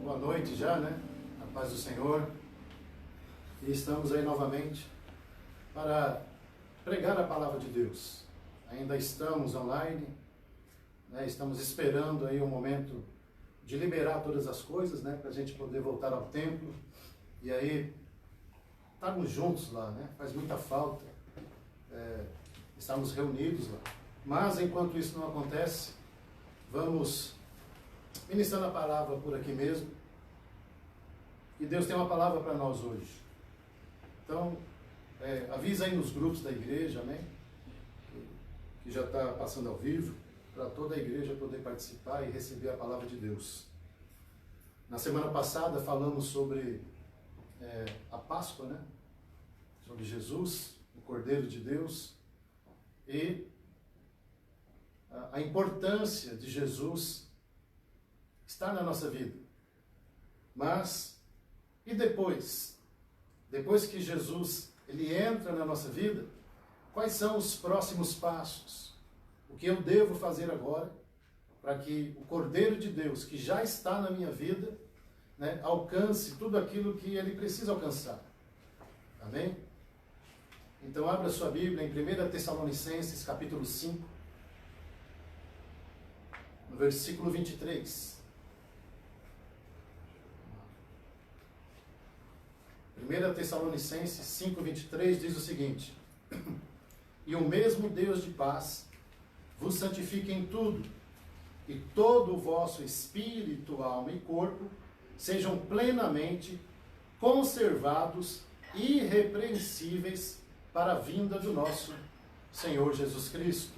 boa noite já, né? A paz do Senhor. E estamos aí novamente para pregar a palavra de Deus. Ainda estamos online, né? Estamos esperando aí o momento de liberar todas as coisas, né? Para a gente poder voltar ao templo e aí estarmos juntos lá, né? Faz muita falta estarmos reunidos lá. Mas enquanto isso não acontece, vamos ministrando a palavra por aqui mesmo. E Deus tem uma palavra para nós hoje. Então, avisa aí nos grupos da igreja, né? Que já está passando ao vivo, para toda a igreja poder participar e receber a palavra de Deus. Na semana passada falamos sobre a Páscoa, né? Sobre Jesus, o Cordeiro de Deus, e a importância de Jesus estar na nossa vida. Mas, e depois? Depois que Jesus ele entra na nossa vida, quais são os próximos passos? O que eu devo fazer agora para que o Cordeiro de Deus, que já está na minha vida, né, alcance tudo aquilo que ele precisa alcançar? Amém? Então abra sua Bíblia em 1 Tessalonicenses, capítulo 5, no versículo 23. 1 Tessalonicenses 5, 23 diz o seguinte: E o mesmo Deus de paz vos santifique em tudo, e todo o vosso espírito, alma e corpo sejam plenamente conservados, irrepreensíveis, para a vinda do nosso Senhor Jesus Cristo.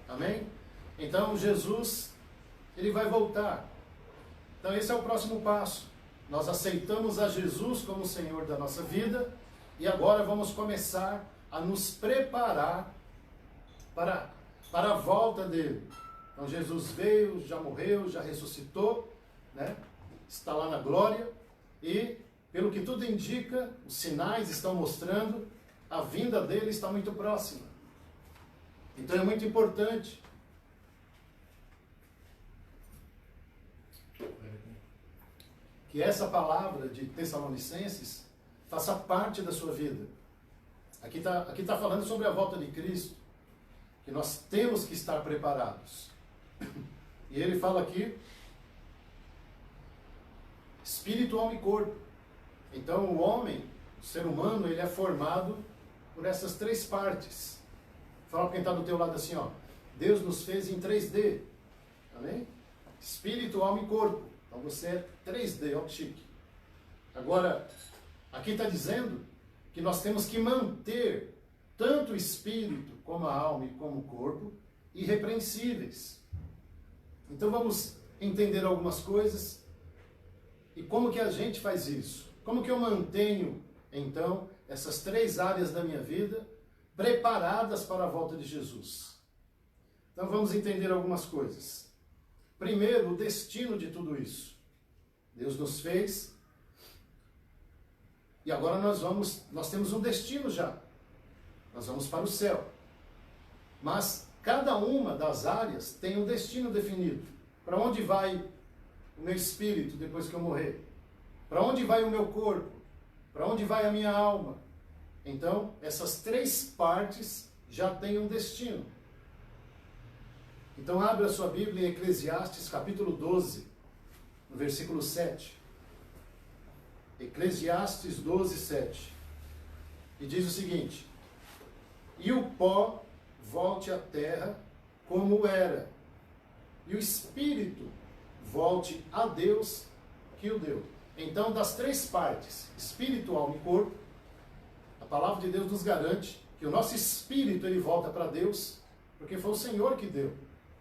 Amém? Então Jesus, ele vai voltar. Então esse é o próximo passo. Nós aceitamos a Jesus como Senhor da nossa vida e agora vamos começar a nos preparar para a volta dele. Então Jesus veio, já morreu, já ressuscitou, né? Está lá na glória e, pelo que tudo indica, os sinais estão mostrando, a vinda dele está muito próxima. Então é muito importante que essa palavra de Tessalonicenses faça parte da sua vida. Aqui tá falando sobre a volta de Cristo, que nós temos que estar preparados. E ele fala aqui, espírito, alma e corpo. Então o homem, o ser humano, ele é formado por essas três partes. Fala para quem está do teu lado assim, ó, Deus nos fez em 3D. Amém? Espírito, alma e corpo. Então você é 3D, ó que chique. Agora, aqui está dizendo que nós temos que manter tanto o espírito, como a alma e como o corpo, irrepreensíveis. Então vamos entender algumas coisas e como que a gente faz isso. Como que eu mantenho, então, essas três áreas da minha vida preparadas para a volta de Jesus. Então vamos entender algumas coisas. Primeiro, o destino de tudo isso. Deus nos fez e agora nós temos um destino já. Nós vamos para o céu. Mas cada uma das áreas tem um destino definido. Para onde vai o meu espírito depois que eu morrer? Para onde vai o meu corpo? Para onde vai a minha alma? Então, essas três partes já têm um destino. Então, abre a sua Bíblia em Eclesiastes, capítulo 12, no versículo 7. Eclesiastes 12, 7. E diz o seguinte: E o pó volte à terra como era, e o espírito volte a Deus que o deu. Então, das três partes, espírito, alma e corpo, a palavra de Deus nos garante que o nosso espírito ele volta para Deus, porque foi o Senhor que deu.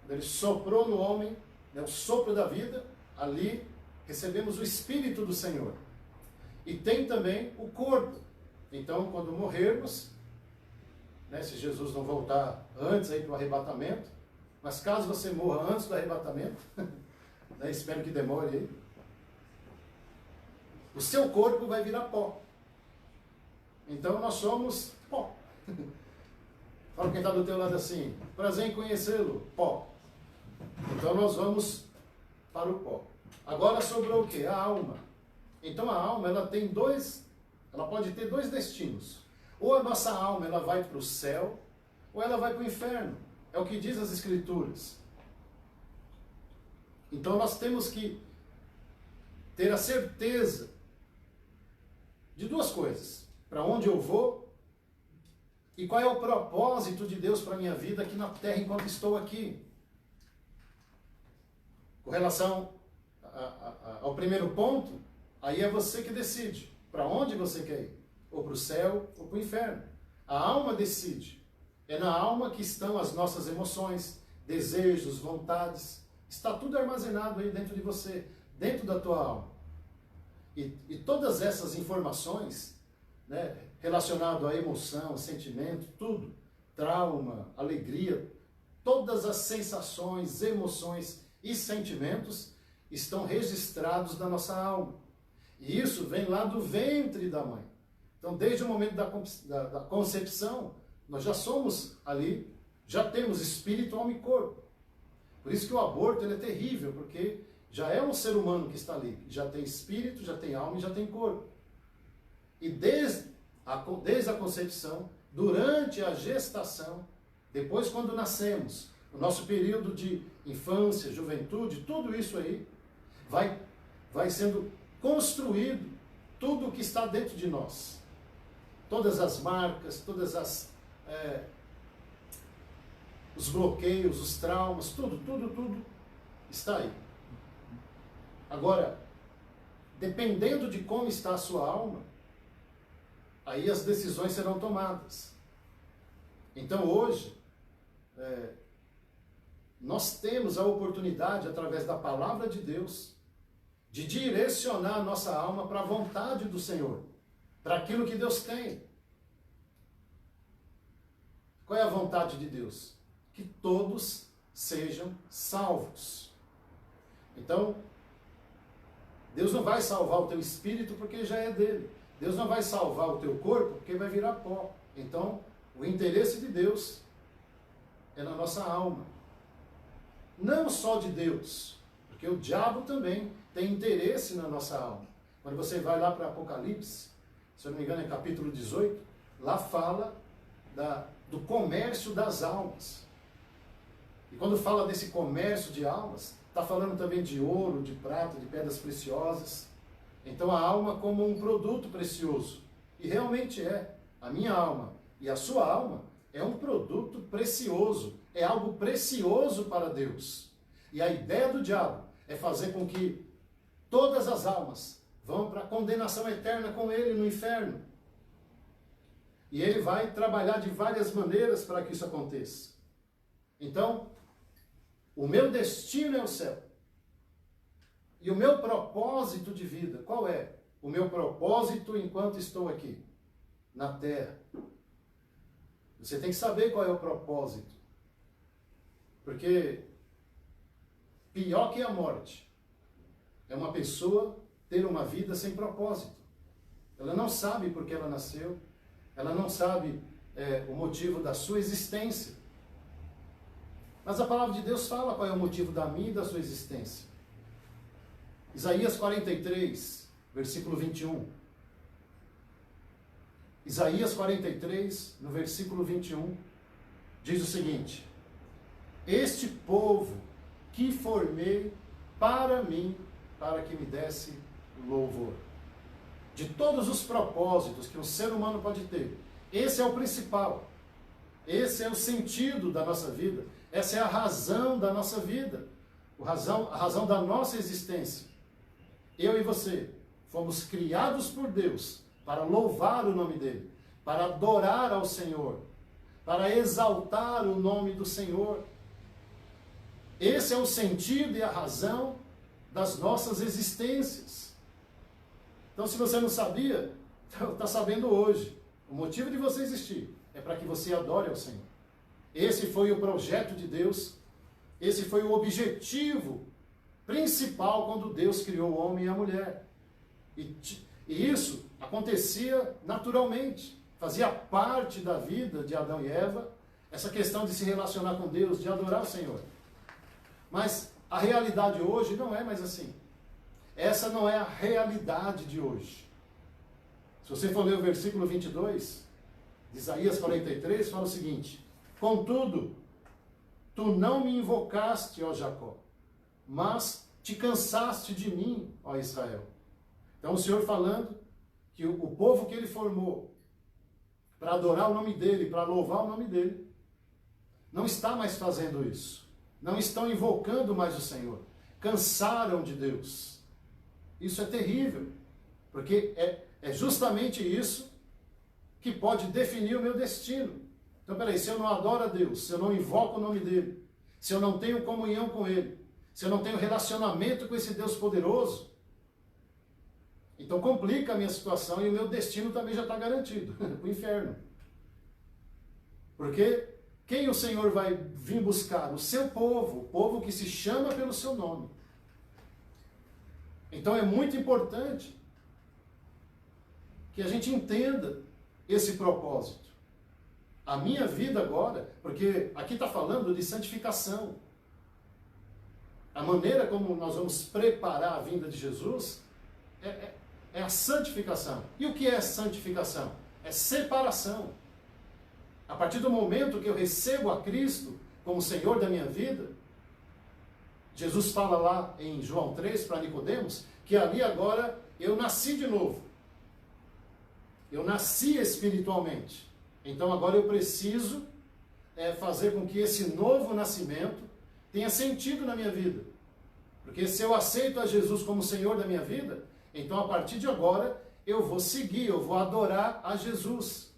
Ele soprou no homem, né, o sopro da vida, ali recebemos o Espírito do Senhor. E tem também o corpo. Então, quando morrermos, né, se Jesus não voltar antes para o arrebatamento, mas caso você morra antes do arrebatamento, né, espero que demore aí, o seu corpo vai virar pó. Então, nós somos pó. Fala quem está do teu lado assim, prazer em conhecê-lo, pó. Então nós vamos para o pó. Agora sobrou o quê? A alma. Então a alma, ela pode ter dois destinos. Ou a nossa alma, ela vai para o céu, ou ela vai para o inferno. É o que diz as Escrituras. Então nós temos que ter a certeza de duas coisas. Para onde eu vou e qual é o propósito de Deus para a minha vida aqui na terra enquanto estou aqui. Com relação ao primeiro ponto, aí é você que decide para onde você quer ir. Ou para o céu ou para o inferno. A alma decide. É na alma que estão as nossas emoções, desejos, vontades. Está tudo armazenado aí dentro de você, dentro da tua alma. E todas essas informações, né, relacionado à emoção, sentimento, tudo, trauma, alegria, todas as sensações, emoções e sentimentos estão registrados na nossa alma. E isso vem lá do ventre da mãe. Então, desde o momento da concepção, nós já somos ali, já temos espírito, alma e corpo. Por isso que o aborto ele é terrível, porque já é um ser humano que está ali. Já tem espírito, já tem alma e já tem corpo. E desde a concepção, durante a gestação, depois quando nascemos, o nosso período de infância, juventude, tudo isso aí vai sendo construído tudo o que está dentro de nós. Todas as marcas, os bloqueios, os traumas, tudo está aí. Agora, dependendo de como está a sua alma, aí as decisões serão tomadas. Então hoje, nós temos a oportunidade, através da palavra de Deus, de direcionar a nossa alma para a vontade do Senhor, para aquilo que Deus tem. Qual é a vontade de Deus? Que todos sejam salvos. Então, Deus não vai salvar o teu espírito porque já é dele. Deus não vai salvar o teu corpo porque vai virar pó. Então, o interesse de Deus é na nossa alma. Não só de Deus, porque o diabo também tem interesse na nossa alma. Quando você vai lá para Apocalipse, se eu não me engano é capítulo 18, lá fala do comércio das almas. E quando fala desse comércio de almas, está falando também de ouro, de prata, de pedras preciosas. Então a alma como um produto precioso. E realmente é. A minha alma e a sua alma é um produto precioso. É algo precioso para Deus. E a ideia do diabo é fazer com que todas as almas vão para a condenação eterna com ele no inferno. E ele vai trabalhar de várias maneiras para que isso aconteça. Então, o meu destino é o céu. E o meu propósito de vida, qual é? O meu propósito enquanto estou aqui, na terra. Você tem que saber qual é o propósito. Porque pior que a morte é uma pessoa ter uma vida sem propósito. Ela não sabe por que ela nasceu, ela não sabe o motivo da sua existência. Mas a palavra de Deus fala qual é o motivo da minha e da sua existência. Isaías 43, versículo 21. Isaías 43, no versículo 21, diz o seguinte: Este povo que formei para mim, para que me desse louvor. De todos os propósitos que um ser humano pode ter, esse é o principal. Esse é o sentido da nossa vida. Essa é a razão da nossa vida. A razão da nossa existência. Eu e você fomos criados por Deus para louvar o nome dele, para adorar ao Senhor, para exaltar o nome do Senhor. Esse é o sentido e a razão das nossas existências. Então, se você não sabia, está sabendo hoje. O motivo de você existir é para que você adore ao Senhor. Esse foi o projeto de Deus, esse foi o objetivo principal quando Deus criou o homem e a mulher. E isso acontecia naturalmente, fazia parte da vida de Adão e Eva, essa questão de se relacionar com Deus, de adorar o Senhor. Mas a realidade hoje não é mais assim. essa não é a realidade de hoje. Se você for ler o versículo 22, de Isaías 43, fala o seguinte: contudo, tu não me invocaste, ó Jacó, mas te cansaste de mim, ó Israel. Então o Senhor falando que o povo que ele formou para adorar o nome dele, para louvar o nome dele, não está mais fazendo isso. Não estão invocando mais o Senhor. Cansaram de Deus. Isso é terrível, porque é justamente isso que pode definir o meu destino. Então, peraí, se eu não adoro a Deus, se eu não invoco o nome dele, se eu não tenho comunhão com ele, se eu não tenho relacionamento com esse Deus poderoso, então complica a minha situação e o meu destino também já está garantido, para o inferno. Porque quem o Senhor vai vir buscar? O seu povo, o povo que se chama pelo seu nome. Então é muito importante que a gente entenda esse propósito. A minha vida agora, porque aqui está falando de santificação. A maneira como nós vamos preparar a vinda de Jesus é a santificação. E o que é santificação? É separação. A partir do momento que eu recebo a Cristo como Senhor da minha vida, Jesus fala lá em João 3 para Nicodemos, que ali agora eu nasci de novo. Eu nasci espiritualmente. Então agora eu preciso fazer com que esse novo nascimento tenha sentido na minha vida. Porque se eu aceito a Jesus como Senhor da minha vida, então a partir de agora eu vou seguir, eu vou adorar a Jesus.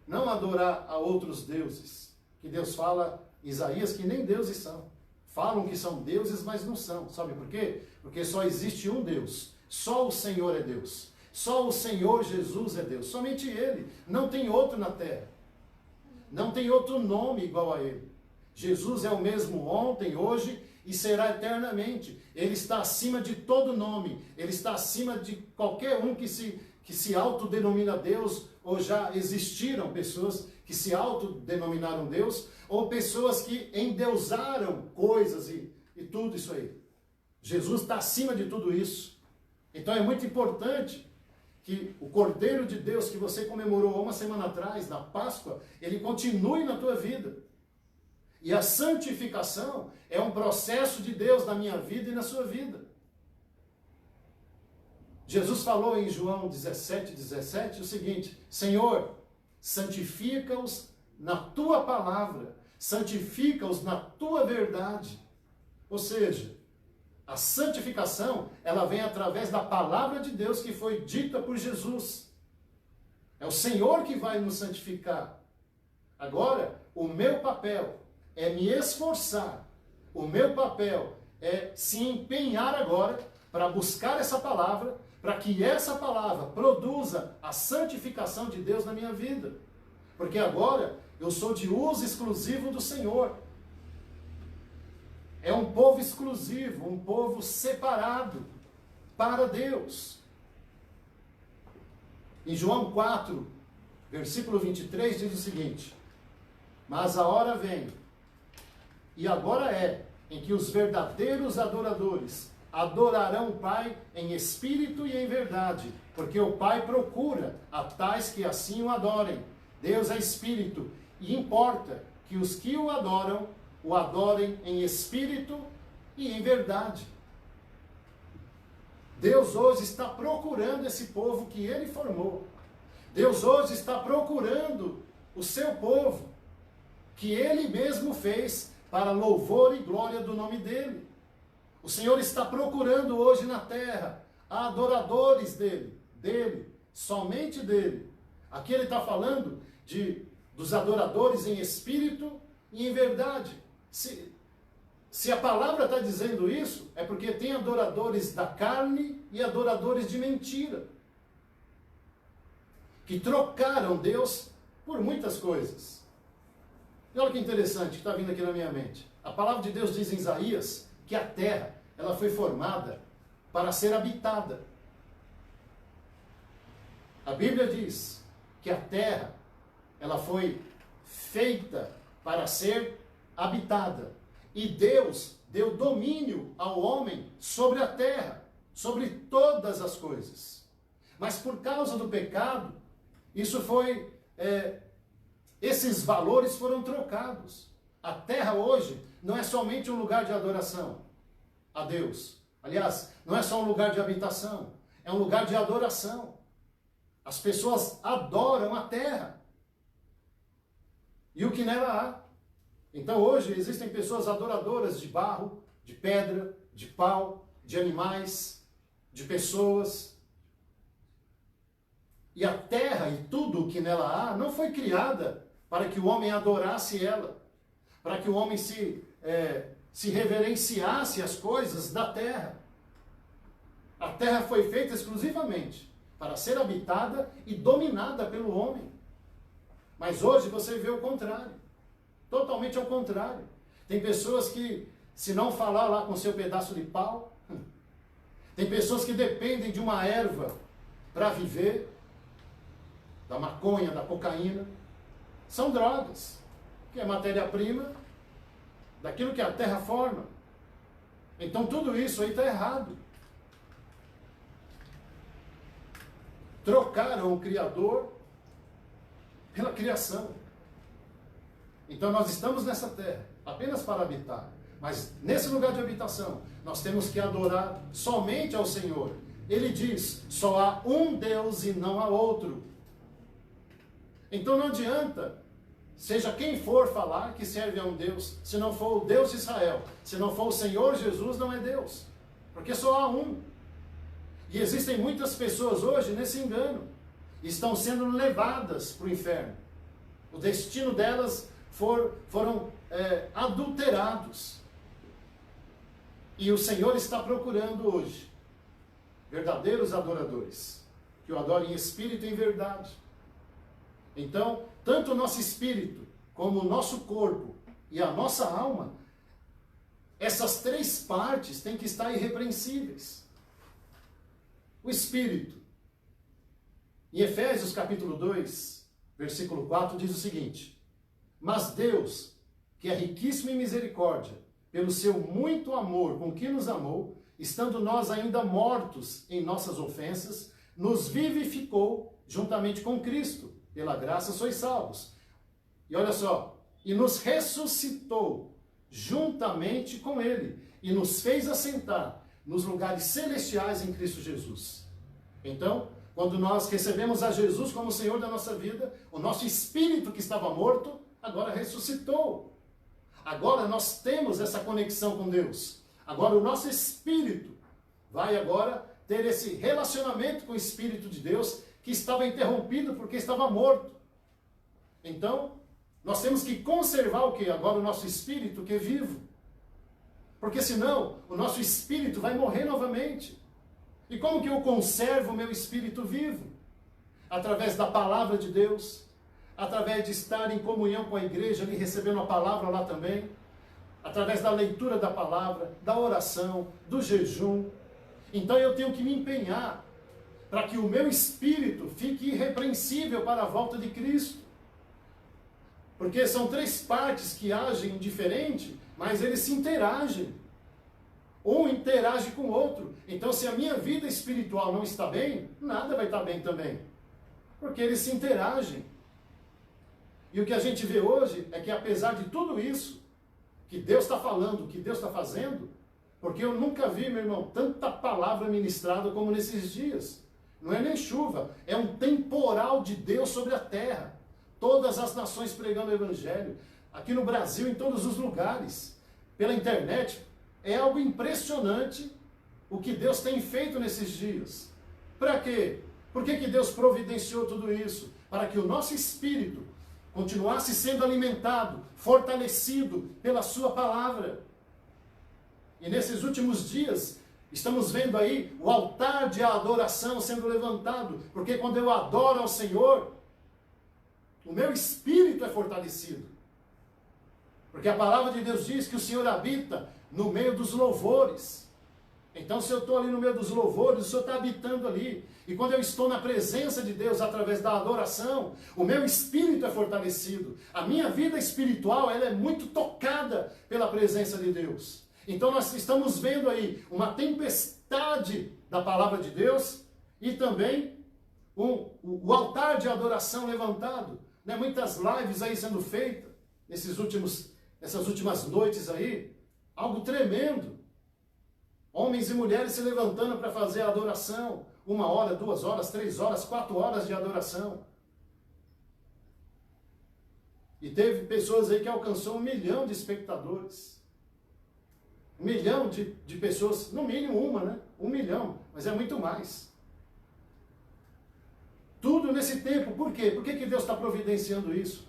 Não adorar a outros deuses, que Deus fala em Isaías que nem deuses são. Falam que são deuses, mas não são. Sabe por quê? Porque só existe um Deus. Só o Senhor é Deus. Só o Senhor Jesus é Deus. Somente Ele. Não tem outro na terra. Não tem outro nome igual a Ele. Jesus é o mesmo ontem, hoje e será eternamente. Ele está acima de todo nome. Ele está acima de qualquer um que se autodenomina Deus, ou já existiram pessoas que se autodenominaram Deus, ou pessoas que endeusaram coisas e tudo isso aí. Jesus está acima de tudo isso. Então é muito importante que o Cordeiro de Deus que você comemorou uma semana atrás, na Páscoa, ele continue na tua vida. E a santificação é um processo de Deus na minha vida e na sua vida. Jesus falou em João 17 o seguinte: Senhor, santifica-os na tua palavra, santifica-os na tua verdade. Ou seja, a santificação, ela vem através da palavra de Deus que foi dita por Jesus. É o Senhor que vai nos santificar. Agora, o meu papel é me esforçar. O meu papel é se empenhar agora para buscar essa palavra, para que essa palavra produza a santificação de Deus na minha vida. Porque agora eu sou de uso exclusivo do Senhor. É um povo exclusivo, um povo separado para Deus. Em João 4, versículo 23, diz o seguinte: mas a hora vem, e agora é, em que os verdadeiros adoradores adorarão o Pai em espírito e em verdade, porque o Pai procura a tais que assim o adorem. Deus é espírito, e importa que os que o adorem em espírito e em verdade. Deus hoje está procurando esse povo que Ele formou. Deus hoje está procurando o seu povo, que Ele mesmo fez para louvor e glória do nome dEle. O Senhor está procurando hoje na terra adoradores dEle, somente dEle. Aqui Ele está falando dos adoradores em espírito e em verdade. Se a palavra está dizendo isso, é porque tem adoradores da carne e adoradores de mentira, que trocaram Deus por muitas coisas. E olha que interessante que está vindo aqui na minha mente. A palavra de Deus diz em Isaías que a terra, ela foi formada para ser habitada. A Bíblia diz que a terra, ela foi feita para ser habitada. E Deus deu domínio ao homem sobre a terra, sobre todas as coisas. Mas por causa do pecado, esses valores foram trocados. A terra hoje não é somente um lugar de adoração a Deus. Aliás, não é só um lugar de habitação, é um lugar de adoração. As pessoas adoram a terra e o que nela há. Então hoje existem pessoas adoradoras de barro, de pedra, de pau, de animais, de pessoas. E a terra e tudo o que nela há não foi criada para que o homem adorasse ela, para que o homem se reverenciasse às coisas da terra. A terra foi feita exclusivamente para ser habitada e dominada pelo homem. Mas hoje você vê o contrário. Totalmente ao contrário. Tem pessoas que, se não falar lá com seu pedaço de pau, tem pessoas que dependem de uma erva para viver, da maconha, da cocaína. São drogas, que é matéria-prima daquilo que a terra forma. Então tudo isso aí está errado. Trocaram o Criador pela criação. Então nós estamos nessa terra apenas para habitar. Mas nesse lugar de habitação, nós temos que adorar somente ao Senhor. Ele diz, só há um Deus e não há outro. Então não adianta, seja quem for falar que serve a um Deus, se não for o Deus de Israel, se não for o Senhor Jesus, não é Deus. Porque só há um. E existem muitas pessoas hoje nesse engano. Estão sendo levadas para o inferno. O destino delas foram adulterados. E o Senhor está procurando hoje verdadeiros adoradores, que o adorem em espírito e em verdade. Então, tanto o nosso espírito, como o nosso corpo e a nossa alma, essas três partes têm que estar irrepreensíveis. O espírito. Em Efésios capítulo 2, versículo 4, diz o seguinte: mas Deus, que é riquíssimo em misericórdia, pelo seu muito amor com que nos amou, estando nós ainda mortos em nossas ofensas, nos vivificou juntamente com Cristo. Pela graça sois salvos. E olha só, e nos ressuscitou juntamente com Ele, e nos fez assentar nos lugares celestiais em Cristo Jesus. Então, quando nós recebemos a Jesus como Senhor da nossa vida, o nosso espírito que estava morto, agora ressuscitou. Agora nós temos essa conexão com Deus. Agora o nosso espírito vai agora ter esse relacionamento com o Espírito de Deus, que estava interrompido porque estava morto. Então, nós temos que conservar o que? Agora o nosso espírito que é vivo. Porque senão, o nosso espírito vai morrer novamente. E como que eu conservo o meu espírito vivo? Através da palavra de Deus, através de estar em comunhão com a igreja, ali recebendo a palavra lá também, através da leitura da palavra, da oração, do jejum. Então eu tenho que me empenhar para que o meu espírito fique irrepreensível para a volta de Cristo. Porque são três partes que agem diferente, mas eles se interagem. Um interage com o outro. Então, se a minha vida espiritual não está bem, nada vai estar bem também. Porque eles se interagem. E o que a gente vê hoje é que, apesar de tudo isso, que Deus está falando, que Deus está fazendo, porque eu nunca vi, meu irmão, tanta palavra ministrada como nesses dias. Não é nem chuva, é um temporal de Deus sobre a terra. Todas as nações pregando o Evangelho. Aqui no Brasil, em todos os lugares. Pela internet. É algo impressionante o que Deus tem feito nesses dias. Para quê? Por que Deus providenciou tudo isso? Para que o nosso espírito continuasse sendo alimentado, fortalecido pela sua palavra. E nesses últimos dias, estamos vendo aí o altar de adoração sendo levantado, porque quando eu adoro ao Senhor, o meu espírito é fortalecido. Porque a palavra de Deus diz que o Senhor habita no meio dos louvores. Então, se eu estou ali no meio dos louvores, o Senhor está habitando ali. E quando eu estou na presença de Deus, através da adoração, o meu espírito é fortalecido. A minha vida espiritual, ela é muito tocada pela presença de Deus. Então, nós estamos vendo aí uma tempestade da palavra de Deus e também o altar de adoração levantado. Né? Muitas lives aí sendo feitas nessas últimas noites aí. Algo tremendo. Homens e mulheres se levantando para fazer a adoração. 1 hora, 2 horas, 3 horas, 4 horas de adoração. E teve pessoas aí que alcançou 1 milhão de espectadores. 1 milhão de pessoas, no mínimo uma, né? 1 milhão, mas é muito mais. Tudo nesse tempo, por quê? Por que Deus está providenciando isso?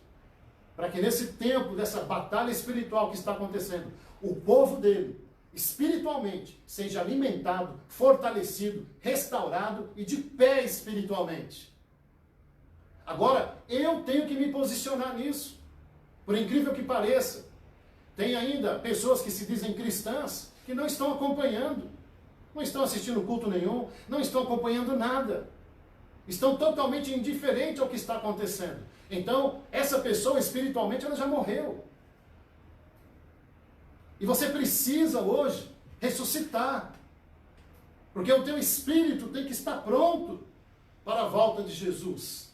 Para que nesse tempo, dessa batalha espiritual que está acontecendo, o povo dele, espiritualmente, seja alimentado, fortalecido, restaurado e de pé espiritualmente. Agora, eu tenho que me posicionar nisso. Por incrível que pareça, tem ainda pessoas que se dizem cristãs que não estão acompanhando, não estão assistindo culto nenhum, não estão acompanhando nada. Estão totalmente indiferentes ao que está acontecendo. Então, essa pessoa espiritualmente ela já morreu. E você precisa hoje ressuscitar. Porque o teu espírito tem que estar pronto para a volta de Jesus.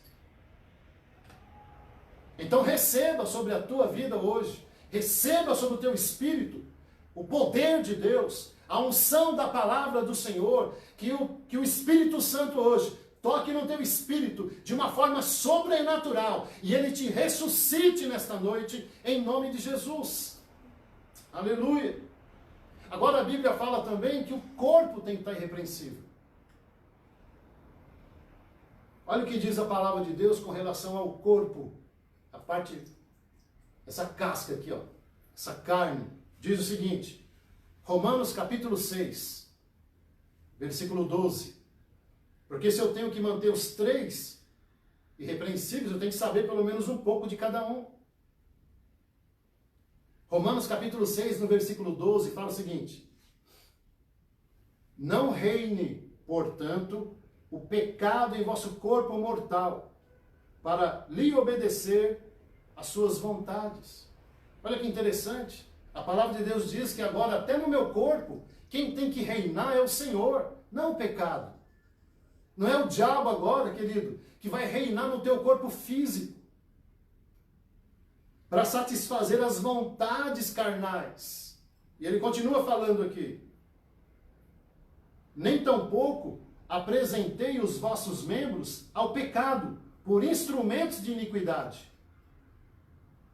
Então receba sobre a tua vida hoje, receba sobre o teu espírito o poder de Deus, a unção da palavra do Senhor, que o Espírito Santo hoje toque no teu espírito de uma forma sobrenatural e ele te ressuscite nesta noite em nome de Jesus. Aleluia. Agora a Bíblia fala também que o corpo tem que estar irrepreensível. Olha o que diz a palavra de Deus com relação ao corpo. A parte, essa casca aqui, ó, essa carne. Diz o seguinte, Romanos capítulo 6, versículo 12. Porque se eu tenho que manter os 3 irrepreensíveis, eu tenho que saber pelo menos um pouco de cada um. Romanos capítulo 6, no versículo 12, fala o seguinte: não reine, portanto, o pecado em vosso corpo mortal, para lhe obedecer às suas vontades. Olha que interessante. A palavra de Deus diz que agora, até no meu corpo, quem tem que reinar é o Senhor, não o pecado. Não é o diabo agora, querido, que vai reinar no teu corpo físico, para satisfazer as vontades carnais. E ele continua falando aqui. Nem tampouco apresentei os vossos membros ao pecado, por instrumentos de iniquidade.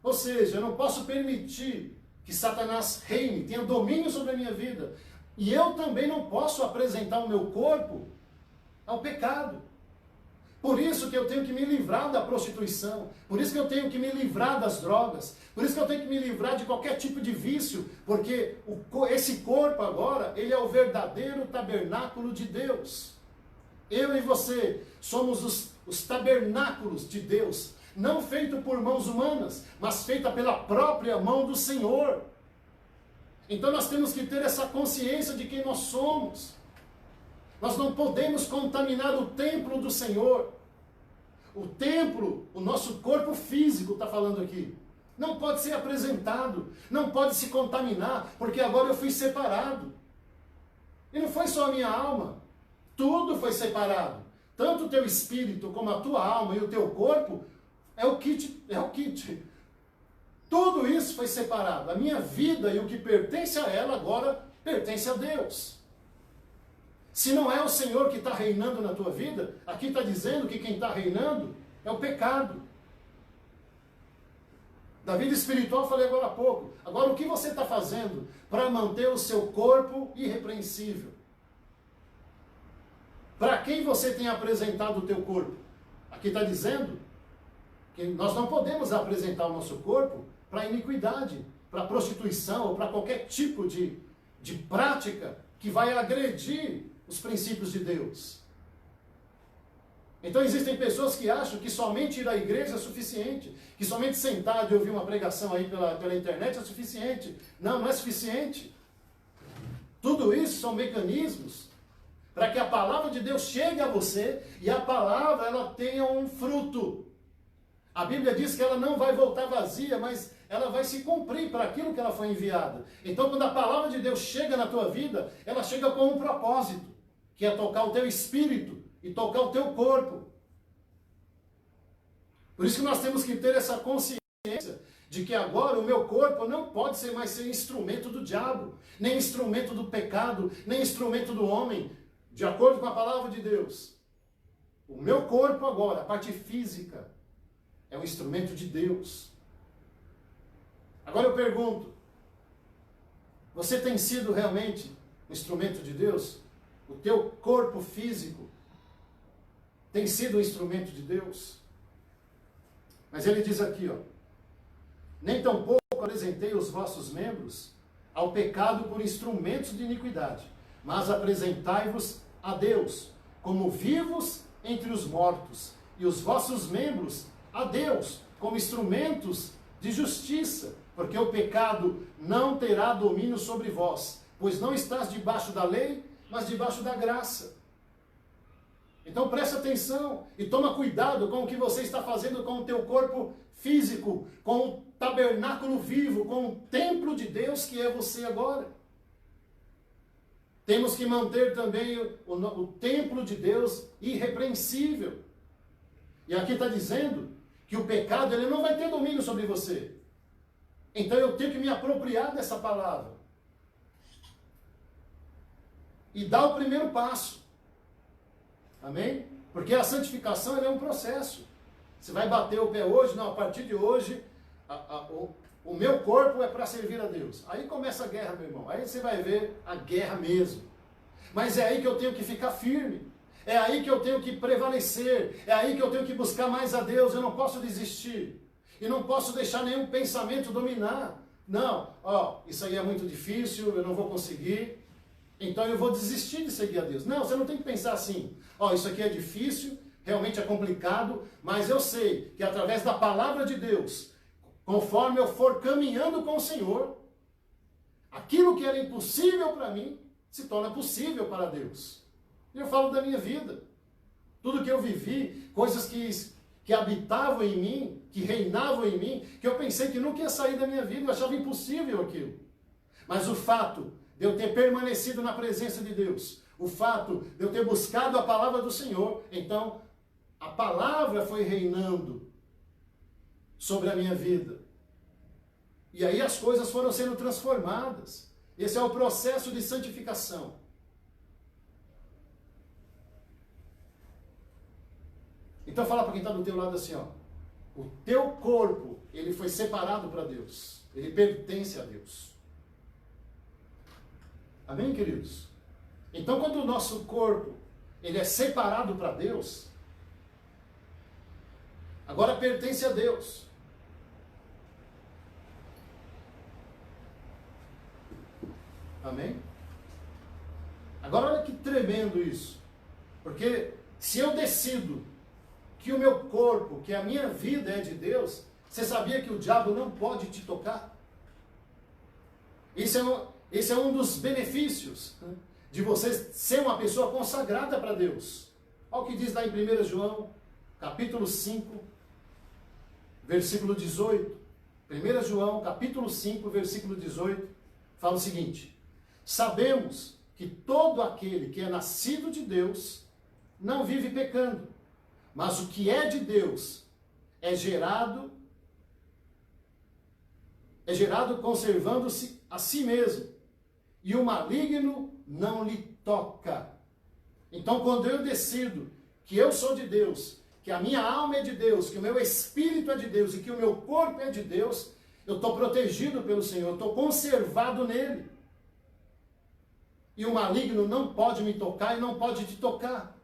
Ou seja, eu não posso permitir que Satanás reine, tenha domínio sobre a minha vida. E eu também não posso apresentar o meu corpo ao pecado. Por isso que eu tenho que me livrar da prostituição. Por isso que eu tenho que me livrar das drogas. Por isso que eu tenho que me livrar de qualquer tipo de vício. Porque esse corpo agora, ele é o verdadeiro tabernáculo de Deus. Eu e você somos os tabernáculos de Deus. Não feito por mãos humanas, mas feita pela própria mão do Senhor. Então nós temos que ter essa consciência de quem nós somos. Nós não podemos contaminar o templo do Senhor. O templo, o nosso corpo físico está falando aqui. Não pode ser apresentado, não pode se contaminar, porque agora eu fui separado. E não foi só a minha alma, tudo foi separado. Tanto o teu espírito, como a tua alma e o teu corpo, é o kit. Tudo isso foi separado. A minha vida e o que pertence a ela agora pertence a Deus. Se não é o Senhor que está reinando na tua vida, aqui está dizendo que quem está reinando é o pecado. Da vida espiritual eu falei agora há pouco. Agora o que você está fazendo para manter o seu corpo irrepreensível? Para quem você tem apresentado o teu corpo? Aqui está dizendo que nós não podemos apresentar o nosso corpo para a iniquidade, para a prostituição ou para qualquer tipo de prática que vai agredir os princípios de Deus. Então existem pessoas que acham que somente ir à igreja é suficiente, que somente sentar e ouvir uma pregação aí pela internet é suficiente. Não, não é suficiente. Tudo isso são mecanismos para que a palavra de Deus chegue a você e a palavra ela tenha um fruto. A Bíblia diz que ela não vai voltar vazia, mas ela vai se cumprir para aquilo que ela foi enviada. Então, quando a palavra de Deus chega na tua vida, ela chega com um propósito, que é tocar o teu espírito e tocar o teu corpo. Por isso que nós temos que ter essa consciência de que agora o meu corpo não pode ser mais ser instrumento do diabo, nem instrumento do pecado, nem instrumento do homem, de acordo com a palavra de Deus. O meu corpo agora, a parte física, é um instrumento de Deus. Agora eu pergunto, você tem sido realmente um instrumento de Deus? O teu corpo físico tem sido um instrumento de Deus? Mas ele diz aqui, ó, nem tampouco apresentei os vossos membros ao pecado por instrumentos de iniquidade, mas apresentai-vos a Deus como vivos entre os mortos, e os vossos membros a Deus como instrumentos de justiça, porque o pecado não terá domínio sobre vós, pois não estás debaixo da lei, mas debaixo da graça. Então presta atenção e toma cuidado com o que você está fazendo com o teu corpo físico, com o tabernáculo vivo, com o templo de Deus que é você agora. Temos que manter também o templo de Deus irrepreensível. E aqui está dizendo que o pecado ele não vai ter domínio sobre você. Então eu tenho que me apropriar dessa palavra. E dar o primeiro passo. Amém? Porque a santificação é um processo. Você vai bater o pé hoje? Não, a partir de hoje, o meu corpo é para servir a Deus. Aí começa a guerra, meu irmão. Aí você vai ver a guerra mesmo. Mas é aí que eu tenho que ficar firme. É aí que eu tenho que prevalecer. É aí que eu tenho que buscar mais a Deus. Eu não posso desistir. E não posso deixar nenhum pensamento dominar. Não, isso aí é muito difícil, eu não vou conseguir. Então eu vou desistir de seguir a Deus. Não, você não tem que pensar assim. Isso aqui é difícil, realmente é complicado, mas eu sei que através da palavra de Deus, conforme eu for caminhando com o Senhor, aquilo que era impossível para mim, se torna possível para Deus. E eu falo da minha vida. Tudo que eu vivi, coisas que habitavam em mim, que reinavam em mim, que eu pensei que nunca ia sair da minha vida, eu achava impossível aquilo. Mas o fato de eu ter permanecido na presença de Deus, o fato de eu ter buscado a palavra do Senhor, então a palavra foi reinando sobre a minha vida. E aí as coisas foram sendo transformadas. Esse é o processo de santificação. Então fala para quem está do teu lado assim, o teu corpo, ele foi separado para Deus. Ele pertence a Deus. Amém, queridos? Então, quando o nosso corpo ele é separado para Deus, agora pertence a Deus. Amém? Agora, olha que tremendo isso. Porque se eu decido que o meu corpo, que a minha vida é de Deus, você sabia que o diabo não pode te tocar? Esse é um dos benefícios, né, de você ser uma pessoa consagrada para Deus. Olha o que diz lá em 1 João, capítulo 5, versículo 18. 1 João, capítulo 5, versículo 18, fala o seguinte: sabemos que todo aquele que é nascido de Deus não vive pecando, mas o que é de Deus é gerado conservando-se a si mesmo, e o maligno não lhe toca. Então, quando eu decido que eu sou de Deus, que a minha alma é de Deus, que o meu espírito é de Deus e que o meu corpo é de Deus, eu estou protegido pelo Senhor, eu estou conservado nele. E o maligno não pode me tocar e não pode te tocar.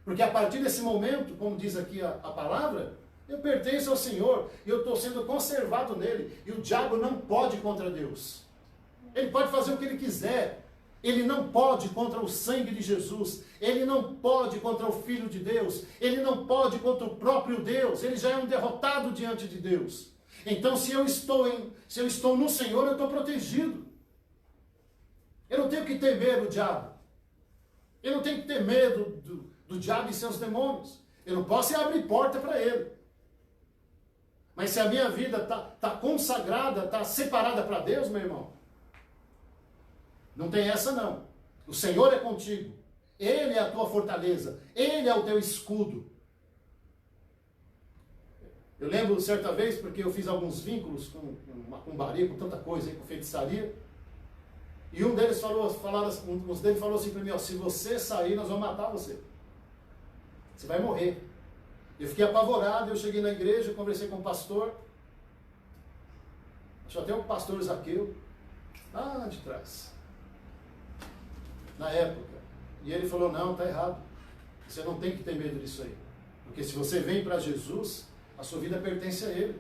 Porque a partir desse momento, como diz aqui a palavra, eu pertenço ao Senhor e eu estou sendo conservado nele. E o diabo não pode contra Deus. Ele pode fazer o que ele quiser. Ele não pode contra o sangue de Jesus. Ele não pode contra o Filho de Deus. Ele não pode contra o próprio Deus. Ele já é um derrotado diante de Deus. Então, se eu estou no Senhor, eu estou protegido. Eu não tenho que temer o diabo. Eu não tenho que ter medo do diabo e seus demônios. Eu não posso abrir porta para ele. Mas se a minha vida tá consagrada, está separada para Deus, meu irmão, não tem essa não. O Senhor é contigo. Ele é a tua fortaleza. Ele é o teu escudo. Eu lembro certa vez, porque eu fiz alguns vínculos com macumbaria, com tanta coisa aí, com feitiçaria. E um deles falou assim para mim, ó, se você sair, nós vamos matar você. Você vai morrer. Eu fiquei apavorado, eu cheguei na igreja, conversei com o pastor. Tinha até o pastor Zaqueu, lá de trás. Na época. E ele falou, não, está errado. Você não tem que ter medo disso aí. Porque se você vem para Jesus, a sua vida pertence a Ele.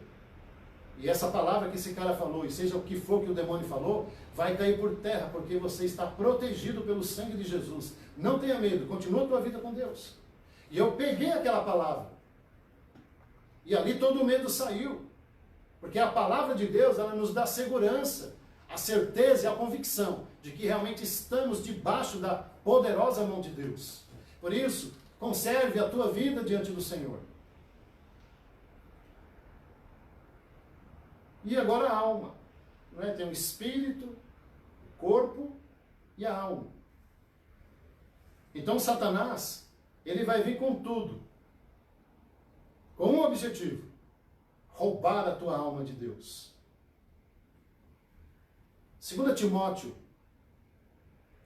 E essa palavra que esse cara falou, e seja o que for que o demônio falou, vai cair por terra, porque você está protegido pelo sangue de Jesus. Não tenha medo, continua a tua vida com Deus. E eu peguei aquela palavra. E ali todo o medo saiu. Porque a palavra de Deus, ela nos dá segurança, a certeza e a convicção de que realmente estamos debaixo da poderosa mão de Deus. Por isso, conserve a tua vida diante do Senhor. E agora a alma. Não é? Tem o espírito, o corpo e a alma. Então Satanás, ele vai vir com tudo. Com um objetivo: roubar a tua alma de Deus. 2 Timóteo,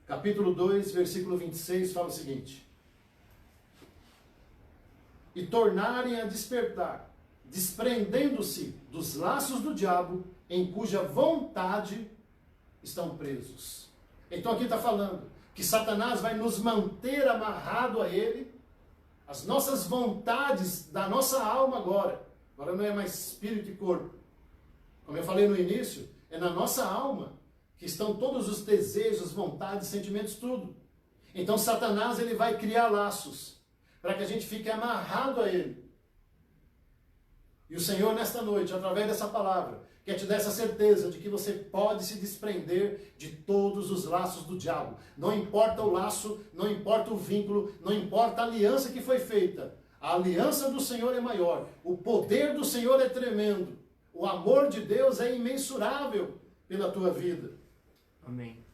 capítulo 2, versículo 26, fala o seguinte: e tornarem a despertar, desprendendo-se dos laços do diabo, em cuja vontade estão presos. Então aqui está falando que Satanás vai nos manter amarrado a ele, as nossas vontades da nossa alma agora não é mais espírito e corpo. Como eu falei no início, é na nossa alma que estão todos os desejos, vontades, sentimentos, tudo. Então Satanás, ele vai criar laços para que a gente fique amarrado a ele. E o Senhor, nesta noite, através dessa palavra, quer te dar essa certeza de que você pode se desprender de todos os laços do diabo. Não importa o laço, não importa o vínculo, não importa a aliança que foi feita. A aliança do Senhor é maior. O poder do Senhor é tremendo. O amor de Deus é imensurável pela tua vida. Amém.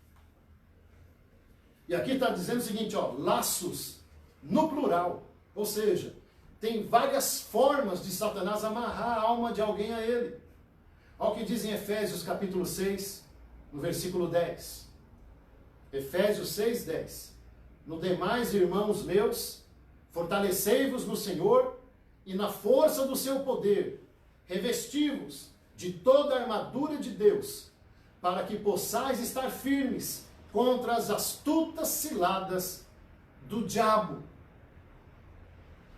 E aqui está dizendo o seguinte, ó, laços, no plural. Ou seja, tem várias formas de Satanás amarrar a alma de alguém a ele. Olha o que diz em Efésios capítulo 6, no versículo 10. Efésios 6, 10. No demais, irmãos meus, fortalecei-vos no Senhor e na força do seu poder, revesti-vos de toda a armadura de Deus, para que possais estar firmes contra as astutas ciladas do diabo.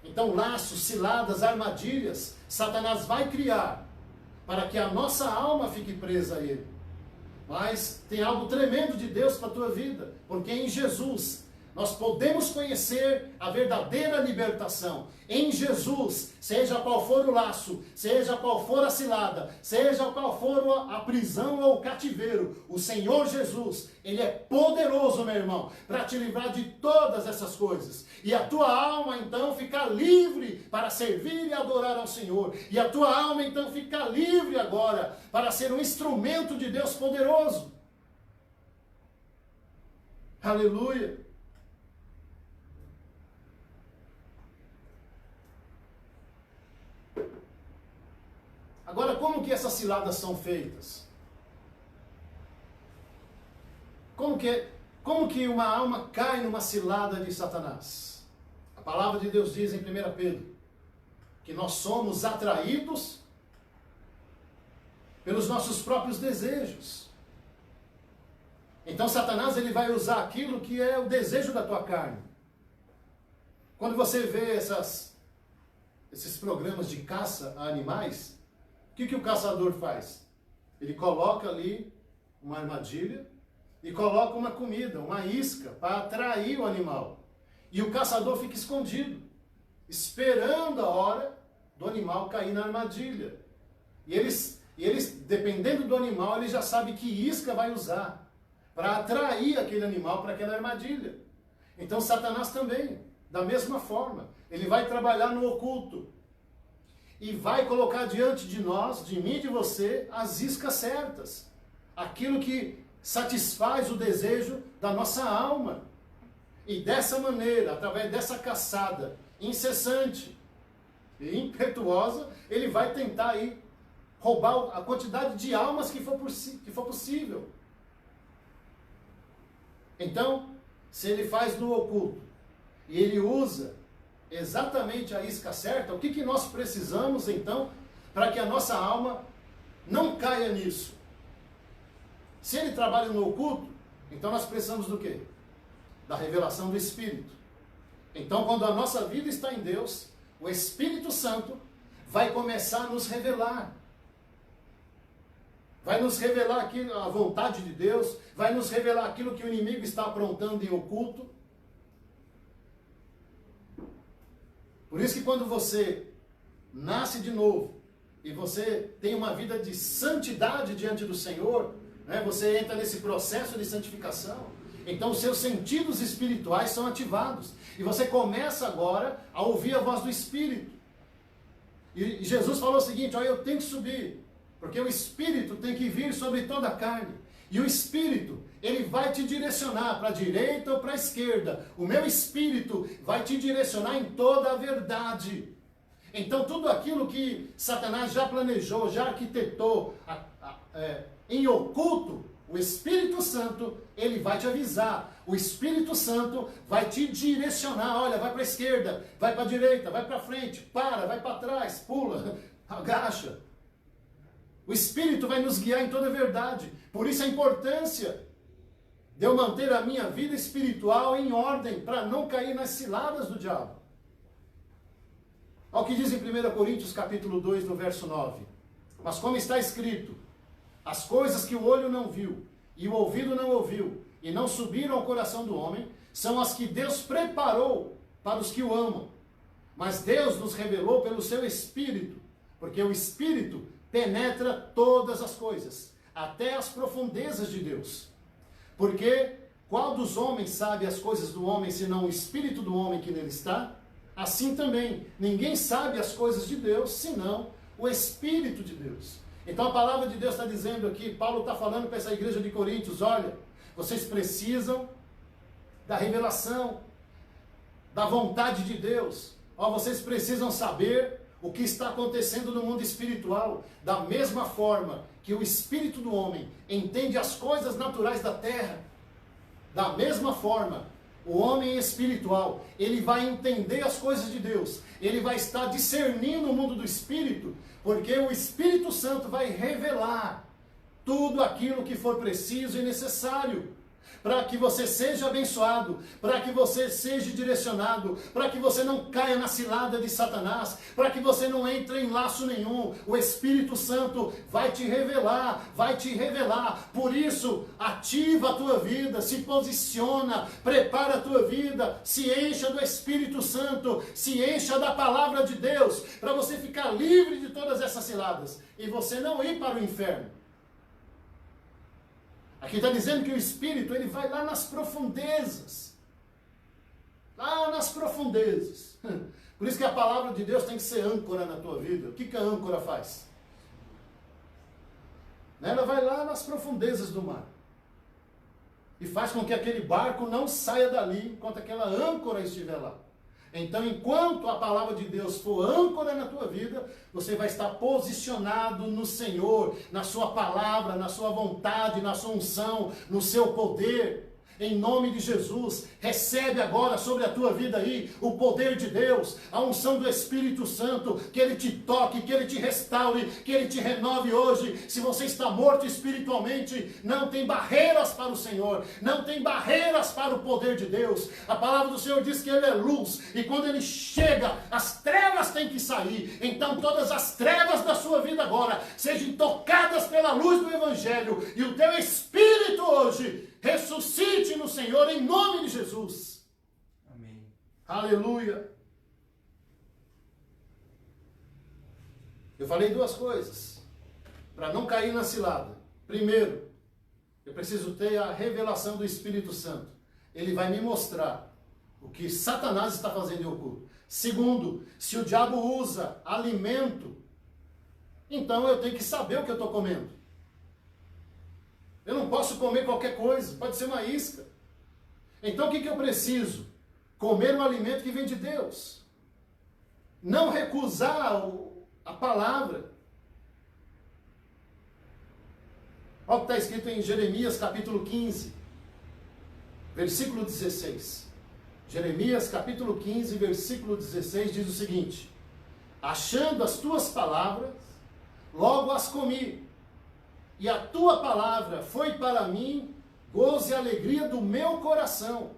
Então, laços, ciladas, armadilhas, Satanás vai criar para que a nossa alma fique presa a ele. Mas tem algo tremendo de Deus para a tua vida, porque em Jesus nós podemos conhecer a verdadeira libertação. Em Jesus, seja qual for o laço, seja qual for a cilada, seja qual for a prisão ou o cativeiro, o Senhor Jesus, Ele é poderoso, meu irmão, para te livrar de todas essas coisas. E a tua alma, então, fica livre para servir e adorar ao Senhor. E a tua alma, então, fica livre agora para ser um instrumento de Deus poderoso. Aleluia! Agora, como que essas ciladas são feitas? Como que uma alma cai numa cilada de Satanás? A palavra de Deus diz em 1 Pedro que nós somos atraídos pelos nossos próprios desejos. Então Satanás, ele vai usar aquilo que é o desejo da tua carne. Quando você vê esses programas de caça a animais, o que o caçador faz? Ele coloca ali uma armadilha e coloca uma comida, uma isca, para atrair o animal. E o caçador fica escondido, esperando a hora do animal cair na armadilha. E eles, dependendo do animal, ele já sabe que isca vai usar para atrair aquele animal para aquela armadilha. Então Satanás também, da mesma forma, ele vai trabalhar no oculto e vai colocar diante de nós, de mim e de você, as iscas certas, aquilo que satisfaz o desejo da nossa alma. E dessa maneira, através dessa caçada incessante e impetuosa, ele vai tentar aí roubar a quantidade de almas que for possível. Então, se ele faz no oculto e ele usa exatamente a isca certa, o que nós precisamos então para que a nossa alma não caia nisso? Se ele trabalha no oculto, então nós precisamos do quê? Da revelação do Espírito. Então, quando a nossa vida está em Deus, o Espírito Santo vai começar a nos revelar. Vai nos revelar aquilo, a vontade de Deus, vai nos revelar aquilo que o inimigo está aprontando em oculto. Por isso que quando você nasce de novo e você tem uma vida de santidade diante do Senhor, né, você entra nesse processo de santificação, então os seus sentidos espirituais são ativados. E você começa agora a ouvir a voz do Espírito. E Jesus falou o seguinte, ó, eu tenho que subir, porque o Espírito tem que vir sobre toda a carne. E o Espírito, ele vai te direcionar para a direita ou para a esquerda. O meu Espírito vai te direcionar em toda a verdade. Então tudo aquilo que Satanás já planejou, já arquitetou em oculto, o Espírito Santo, ele vai te avisar. O Espírito Santo vai te direcionar. Olha, vai para a esquerda, vai para a direita, vai para frente, vai para trás, pula, agacha. O Espírito vai nos guiar em toda a verdade. Por isso a importância de eu manter a minha vida espiritual em ordem, para não cair nas ciladas do diabo. Olha o que diz em 1 Coríntios capítulo 2, no verso 9. Mas como está escrito, as coisas que o olho não viu, e o ouvido não ouviu, e não subiram ao coração do homem, são as que Deus preparou para os que o amam. Mas Deus nos revelou pelo seu Espírito, porque o Espírito penetra todas as coisas, até as profundezas de Deus. Porque qual dos homens sabe as coisas do homem, senão o Espírito do homem que nele está? Assim também, ninguém sabe as coisas de Deus, senão o Espírito de Deus. Então a palavra de Deus está dizendo aqui, Paulo está falando para essa igreja de Coríntios, olha, vocês precisam da revelação, da vontade de Deus. Ó, vocês precisam saber o que está acontecendo no mundo espiritual, da mesma forma que o espírito do homem entende as coisas naturais da terra, da mesma forma, o homem espiritual, ele vai entender as coisas de Deus, ele vai estar discernindo o mundo do espírito, porque o Espírito Santo vai revelar tudo aquilo que for preciso e necessário, para que você seja abençoado, para que você seja direcionado, para que você não caia na cilada de Satanás, para que você não entre em laço nenhum. O Espírito Santo vai te revelar, vai te revelar. Por isso, ativa a tua vida, se posiciona, prepara a tua vida, se encha do Espírito Santo, se encha da palavra de Deus, para você ficar livre de todas essas ciladas e você não ir para o inferno. Aqui está dizendo que o Espírito, ele vai lá nas profundezas. Lá nas profundezas. Por isso que a palavra de Deus tem que ser âncora na tua vida. O que a âncora faz? Ela vai lá nas profundezas do mar. E faz com que aquele barco não saia dali enquanto aquela âncora estiver lá. Então, enquanto a palavra de Deus for âncora na tua vida, você vai estar posicionado no Senhor, na sua palavra, na sua vontade, na sua unção, no seu poder. Em nome de Jesus, recebe agora sobre a tua vida aí o poder de Deus, a unção do Espírito Santo, que Ele te toque, que Ele te restaure, que Ele te renove hoje. Se você está morto espiritualmente, não tem barreiras para o Senhor, não tem barreiras para o poder de Deus. A palavra do Senhor diz que Ele é luz, e quando Ele chega, as trevas têm que sair. Então todas as trevas da sua vida agora sejam tocadas pela luz do Evangelho, e o teu espírito hoje ressuscite no Senhor, em nome de Jesus. Amém. Aleluia. Eu falei duas coisas, para não cair na cilada. Primeiro, Eu preciso ter a revelação do Espírito Santo. Ele vai me mostrar o que Satanás está fazendo em oculto. Segundo, se o diabo usa alimento, então eu tenho que saber o que eu estou comendo. Eu não posso comer qualquer coisa, pode ser uma isca. Então o que eu preciso? Comer um alimento que vem de Deus. Não recusar a palavra. Olha o que está escrito em Jeremias capítulo 15, versículo 16. Jeremias capítulo 15, versículo 16 diz o seguinte: achando as tuas palavras, logo as comi, e a tua palavra foi para mim gozo e alegria do meu coração,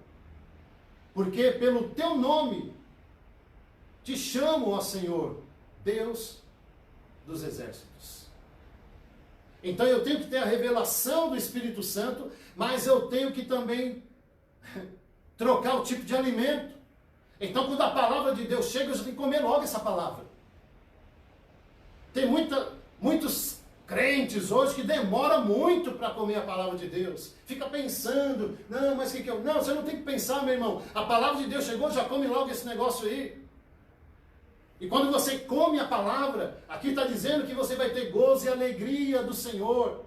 porque pelo teu nome te chamo, ó Senhor, Deus dos exércitos. Então eu tenho que ter a revelação do Espírito Santo, mas eu tenho que também trocar o tipo de alimento. Então quando a palavra de Deus chega, eu já tenho que comer logo essa palavra. Tem muitos crentes hoje que demoram muito para comer a palavra de Deus. Fica pensando, não, mas o que eu... Não, você não tem que pensar, meu irmão. A palavra de Deus chegou, já come logo esse negócio aí. E quando você come a palavra, aqui está dizendo que você vai ter gozo e alegria do Senhor.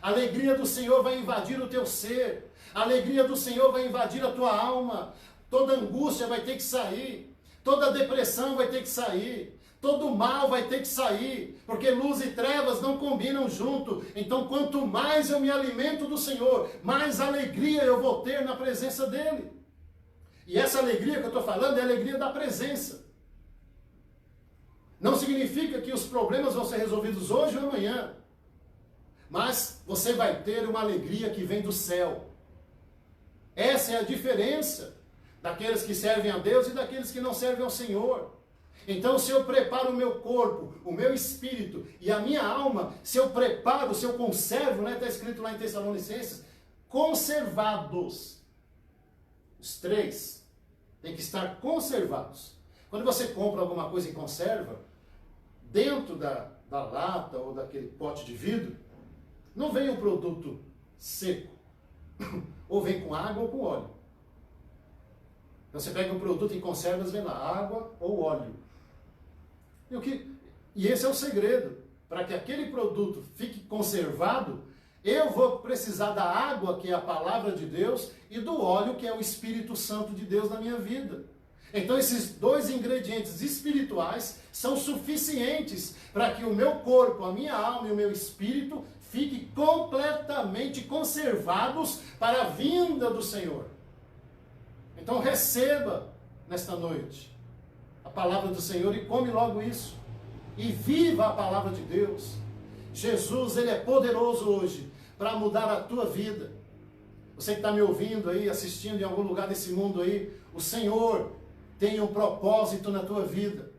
A alegria do Senhor vai invadir o teu ser. A alegria do Senhor vai invadir a tua alma. Toda angústia vai ter que sair. Toda depressão vai ter que sair. Todo mal vai ter que sair. Porque luz e trevas não combinam junto. Então quanto mais eu me alimento do Senhor, mais alegria eu vou ter na presença dEle. E essa alegria que eu estou falando é a alegria da presença. Não significa que os problemas vão ser resolvidos hoje ou amanhã. Mas você vai ter uma alegria que vem do céu. Essa é a diferença daqueles que servem a Deus e daqueles que não servem ao Senhor. Então, se eu preparo o meu corpo, o meu espírito e a minha alma, se eu preparo, se eu conservo, está escrito lá em Tessalonicenses, conservados. Os três têm que estar conservados. Quando você compra alguma coisa em conserva, dentro da lata ou daquele pote de vidro, não vem um produto seco. Ou vem com água ou com óleo. Então você pega um produto em conservas, vem lá, água ou óleo. E esse é o segredo. Para que aquele produto fique conservado, eu vou precisar da água, que é a palavra de Deus, e do óleo, que é o Espírito Santo de Deus na minha vida. Então esses dois ingredientes espirituais são suficientes para que o meu corpo, a minha alma e o meu espírito fiquem completamente conservados para a vinda do Senhor. Então receba nesta noite a palavra do Senhor e come logo isso. E viva a palavra de Deus. Jesus, Ele é poderoso hoje para mudar a tua vida. Você que está me ouvindo aí, assistindo em algum lugar desse mundo aí, o Senhor tem um propósito na tua vida.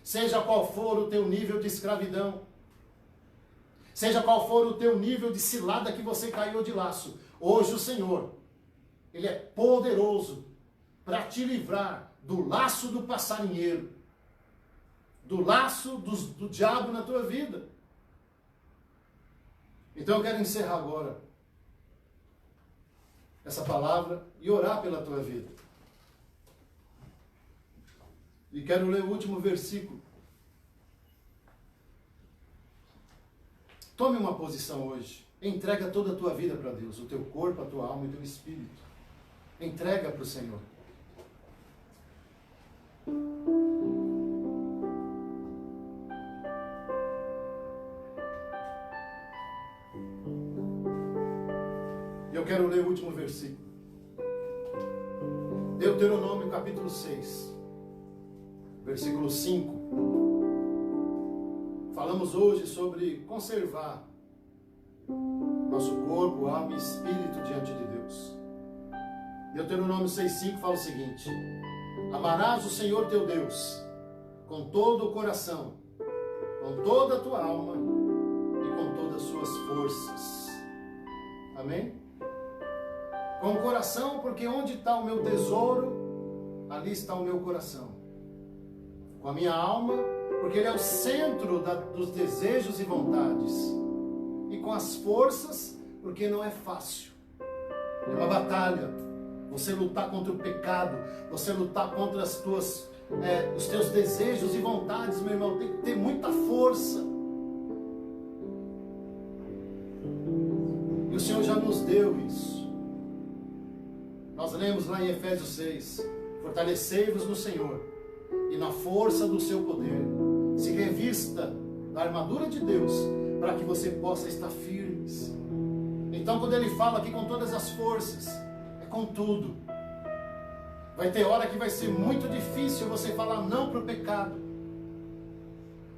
Seja qual for o teu nível de escravidão, seja qual for o teu nível de cilada que você caiu de laço, hoje o Senhor, Ele é poderoso para te livrar do laço do passarinheiro, do laço do diabo na tua vida. Então eu quero encerrar agora essa palavra e orar pela tua vida. E quero ler o último versículo. Tome uma posição hoje. Entrega toda a tua vida para Deus, o teu corpo, a tua alma e o teu espírito. Entrega para o Senhor. Eu quero ler o último versículo. Deuteronômio capítulo 6, versículo 5. Falamos hoje sobre conservar nosso corpo, alma e espírito diante de Deus. Deuteronômio 6,5 fala o seguinte: amarás o Senhor teu Deus com todo o coração, com toda a tua alma e com todas as suas forças. Amém? Com o coração, porque onde está o meu tesouro, ali está o meu coração. Com a minha alma, porque ele é o centro dos desejos e vontades. E com as forças, porque não é fácil. É uma batalha. Você lutar contra o pecado, você lutar contra os teus desejos e vontades, meu irmão, tem que ter muita força. E o Senhor já nos deu isso. Nós lemos lá em Efésios 6, fortalecei-vos no Senhor e na força do seu poder. Se revista da armadura de Deus, para que você possa estar firmes. Então, quando ele fala aqui com todas as forças, é com tudo. Vai ter hora que vai ser muito difícil você falar não para o pecado.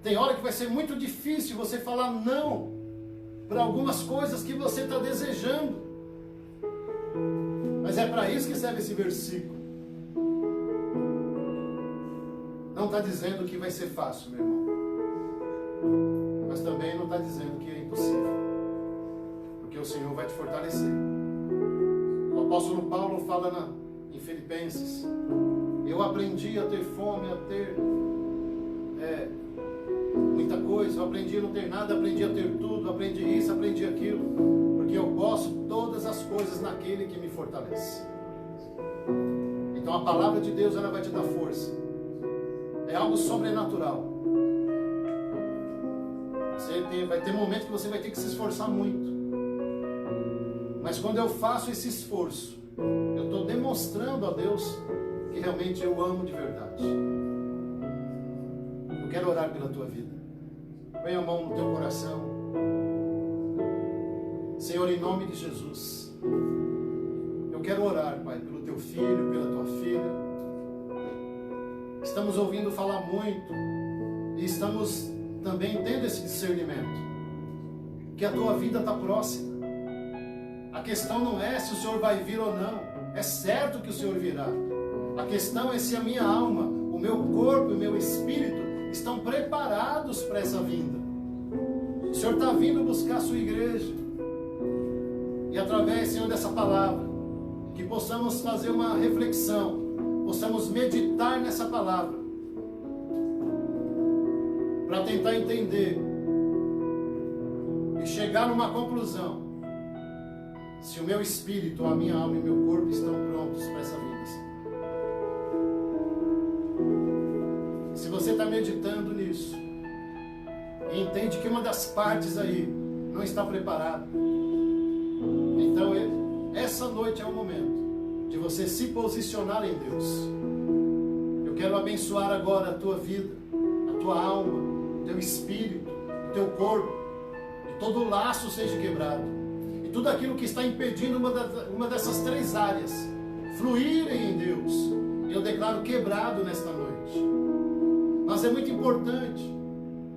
Tem hora que vai ser muito difícil você falar não para algumas coisas que você está desejando. Mas é para isso que serve esse versículo. Não está dizendo que vai ser fácil, meu irmão. Mas também não está dizendo que é impossível. Porque o Senhor vai te fortalecer. O apóstolo Paulo fala em Filipenses: eu aprendi a ter fome, a ter muita coisa. Eu aprendi a não ter nada, aprendi a ter tudo. Aprendi isso, aprendi aquilo. Porque eu posso todas as coisas naquele que me fortalece. Então a palavra de Deus, ela vai te dar força. É algo sobrenatural. Vai ter momentos que você vai ter que se esforçar muito. Mas quando eu faço esse esforço, eu estou demonstrando a Deus que realmente eu amo de verdade. Eu quero orar pela tua vida. Põe a mão no teu coração. Senhor, em nome de Jesus, eu quero orar, Pai, pelo teu filho, pela tua filha. Estamos ouvindo falar muito e estamos também tendo esse discernimento que a tua vida está próxima. A questão não é se o Senhor vai vir ou não. É certo que o Senhor virá. A questão é se a minha alma, o meu corpo e o meu espírito estão preparados para essa vinda. O Senhor está vindo buscar a sua igreja. E através, Senhor, dessa palavra, que possamos fazer uma reflexão, possamos meditar nessa palavra, para tentar entender e chegar numa conclusão, se o meu espírito, a minha alma e o meu corpo estão prontos para essa vida. Se você está meditando nisso e entende que uma das partes aí não está preparada, então essa noite é o momento de você se posicionar em Deus. Eu quero abençoar agora a tua vida, a tua alma, o teu espírito, o teu corpo, e todo o laço seja quebrado. E tudo aquilo que está impedindo uma dessas três áreas fluírem em Deus, eu declaro quebrado nesta noite. Mas é muito importante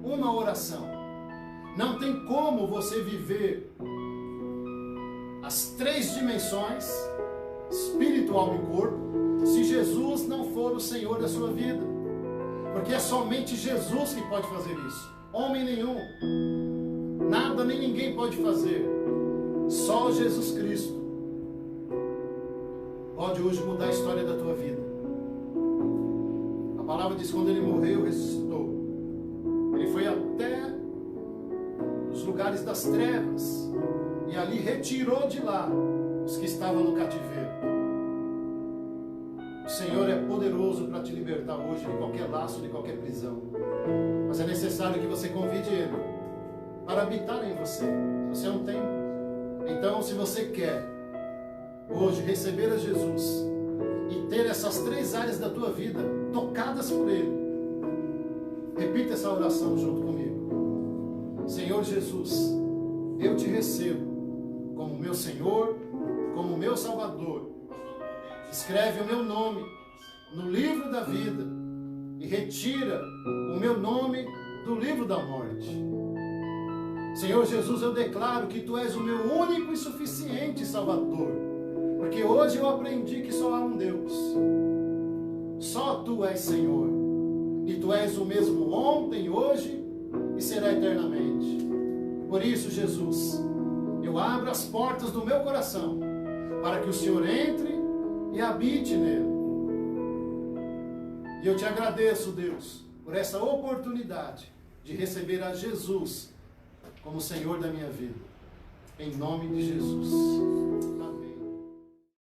uma oração. Não tem como você viver as três dimensões, espírito, alma e corpo, se Jesus não for o Senhor da sua vida. Porque é somente Jesus que pode fazer isso. Homem nenhum. Nada nem ninguém pode fazer. Só Jesus Cristo pode hoje mudar a história da tua vida. A palavra diz que quando ele morreu, ressuscitou. Ele foi até os lugares das trevas e ali retirou de lá os que estavam no cativeiro. O Senhor é poderoso para te libertar hoje de qualquer laço, de qualquer prisão. Mas é necessário que você convide Ele para habitar em você. Você não tem. Então, se você quer hoje receber a Jesus e ter essas três áreas da tua vida tocadas por Ele, repita essa oração junto comigo. Senhor Jesus, eu te recebo como meu Senhor, como meu Salvador. Escreve o meu nome no livro da vida e retira o meu nome do livro da morte. Senhor Jesus, eu declaro que Tu és o meu único e suficiente Salvador, porque hoje eu aprendi que só há um Deus. Só Tu és Senhor, e Tu és o mesmo ontem, hoje e será eternamente. Por isso, Jesus, eu abro as portas do meu coração para que o Senhor entre e habite nele. E eu te agradeço, Deus, por essa oportunidade de receber a Jesus como Senhor da minha vida. Em nome de Jesus.